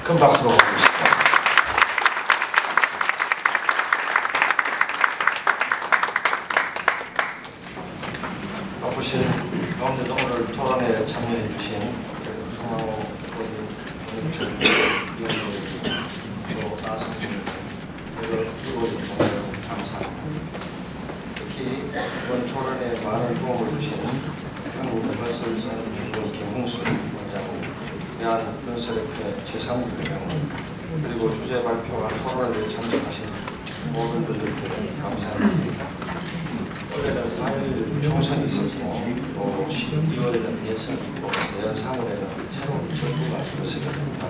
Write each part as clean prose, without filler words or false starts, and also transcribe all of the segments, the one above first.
큰 박수로 보내주십니다. 바쁘신 가운데도 오늘 토론에 참여해 주신 송하호 원내위원장님 또 나선 분들 이루어진 공을 감사합니다. 특히 이번 토론에 많은 도움을 주신 한국건설산업연구원 김흥수 원장님, 대한건설협회 최상무 회장님, 그리고 주제 발표와 토론에 참석하신 모든 분들께 감사드립니다. 올해는 4.11 총선이 있었고 또 12월에는 대선이 있고 내년 3월에는 새로운 정부가 들어서게 됩니다.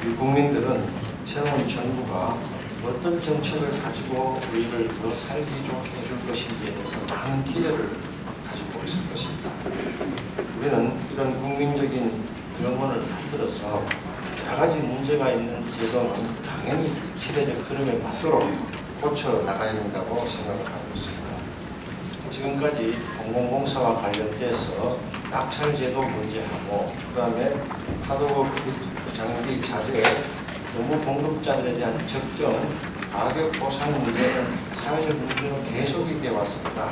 이 국민들은 새로운 정부가 어떤 정책을 가지고 우리를 더 살기 좋게 해줄 것인지에 대해서 많은 기대를 가지고 있을 것입니다. 우리는 이런 국민적인 염원을 받들어서 여러 가지 문제가 있는 제도는 당연히 시대적 흐름에 맞도록 고쳐 나가야 된다고 생각을 하고 있습니다. 지금까지 공공공사와 관련돼서 낙찰제도 문제하고 그 다음에 하도급 장비 자재 너무 공급자들에 대한 적정 가격 보상 문제는 사회적 문제로 계속이 되어 왔습니다.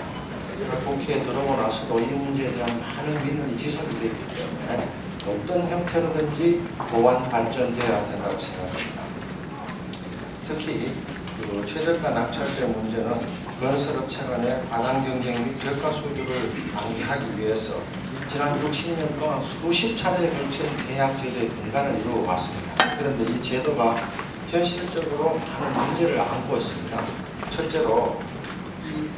국회에 들어오고 나서도 이 문제에 대한 많은 민원이 지속이 되기 때문에 어떤 형태로든지 보완 발전돼야 된다고 생각합니다. 특히 최저가 낙찰제 문제는 건설업체 간의 과당 경쟁 및 저가 수주를 방지하기 위해서 지난 60년 동안 수십 차례에 걸친 계약 제도의 근간을 이루어 왔습니다. 그런데 이 제도가 현실적으로 많은 문제를 안고 있습니다. 첫째로 이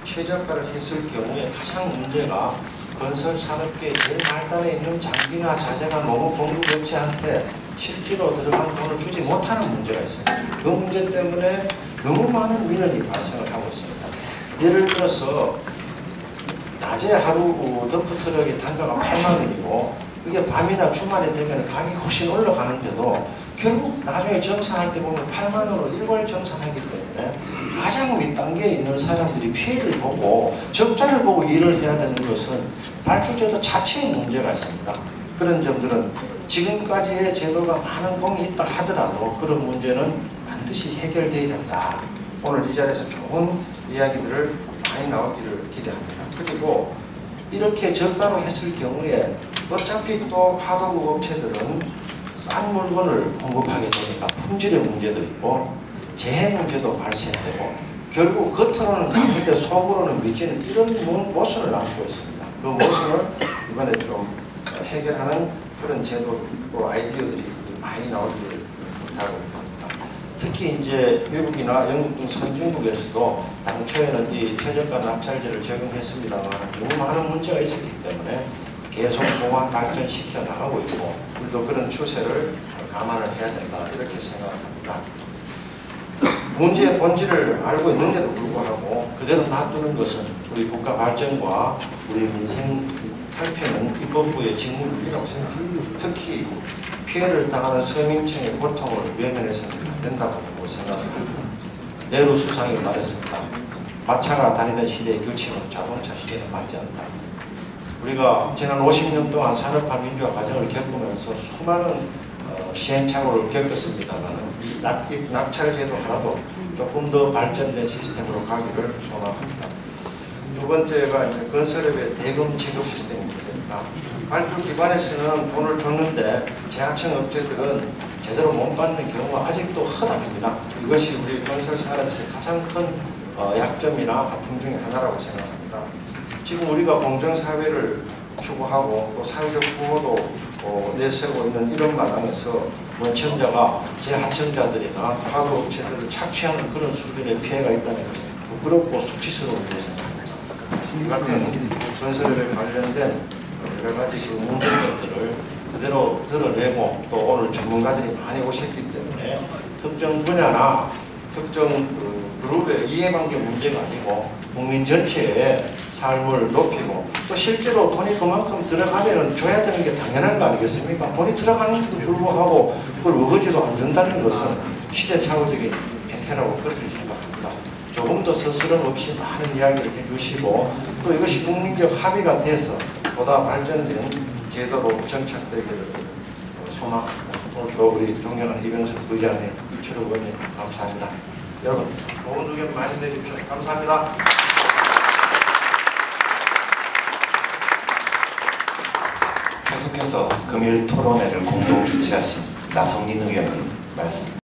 최저가를 했을 경우에 가장 문제가 건설 산업계의 제일 말단에 있는 장비나 자재나 농업 공급업체한테 실제로 들어간 돈을 주지 못하는 문제가 있습니다. 그 문제 때문에 너무 많은 민원이 발생을 하고 있습니다. 예를 들어서 낮에 하루 덤프트럭의 단가가 8만 원이고 그게 밤이나 주말에 되면 가격이 훨씬 올라가는데도 결국 나중에 정산할 때 보면 8만 원으로 일괄 정산하기 때문에 가장 윗단계에 있는 사람들이 피해를 보고 적자를 보고 일을 해야 되는 것은 발주제도 자체에 문제가 있습니다. 그런 점들은 지금까지의 제도가 많은 공이 있다 하더라도 그런 문제는 반드시 해결돼야 된다. 오늘 이 자리에서 좋은 이야기들을 많이 나오기를 기대합니다. 그리고 이렇게 저가로 했을 경우에 어차피 또 하도급 업체들은 싼 물건을 공급하게 되니까 품질의 문제도 있고 재해 문제도 발생되고 결국 겉으로는 나쁜데 속으로는 미치는 이런 모순을 안고 있습니다. 그 모순을 이번에 좀 해결하는 그런 제도 또 아이디어들이 많이 나오기를 바라고 있습니다. 특히 이제 미국이나 영국 등 선진국에서도 당초에는 이 최저가 낙찰제를 적용했습니다만 너무 많은 문제가 있었기 때문에 계속 보완 발전시켜 나가고 있고 우리도 그런 추세를 감안을 해야 된다 이렇게 생각을 합니다. 문제의 본질을 알고 있는데도 불구하고 그대로 놔두는 것은 우리 국가 발전과 우리 민생 살피는 입법부의 직무이라고 생각합니다. 특히 피해를 당하는 서민층의 고통을 외면해서는 안 된다고 생각을 합니다. 네루 수상이 말했습니다. 마차가 다니던 시대의 규칙은 자동차 시대는 맞지 않다. 우리가 지난 50년 동안 산업화 민주화 과정을 겪으면서 수많은 시행착오를 겪었습니다만 이 낙찰제도 하나도 조금 더 발전된 시스템으로 가기를 소망합니다. 두 번째가 이제 건설업의 대금 지급 시스템 문제입니다. 발주 기관에서는 돈을 줬는데 재하청 업체들은 제대로 못 받는 경우가 아직도 허다합니다. 이것이 우리 건설 산업에서 가장 큰 약점이나 아픔 중에 하나라고 생각합니다. 지금 우리가 공정사회를 추구하고 또 사회적 구호도 내세우고 있는 이런 마당에서 원청자가 재하청자들이나 화도업체들을 착취하는 그런 수준의 피해가 있다는 것은 부끄럽고 수치스러운 것입니다. 이 같은 건설업에 관련된 여러 가지 그 문제점들을 그대로 드러내고 또 오늘 전문가들이 많이 오셨기 때문에 특정 분야나 특정 그룹의 이해관계 문제가 아니고 국민 전체의 삶을 높이고 또 실제로 돈이 그만큼 들어가면 줘야 되는 게 당연한 거 아니겠습니까? 돈이 들어가는데도 불구하고 그걸 우거지로 안 준다는 것은 시대착오적인 행태라고 그렇게 생각합니다. 조금 더 스스럼 없이 많은 이야기를 해주시고 또 이것이 국민적 합의가 돼서 보다 발전된 제도로 정착되기를 소망합니다. 오늘 또 우리 존경하는 이병석 부의장님, 이철우 의원님 감사합니다. 여러분 좋은 의견 많이 내주십시오. 감사합니다. 계속해서 금일 토론회를 공동 주최하신 나성인 의원님 말씀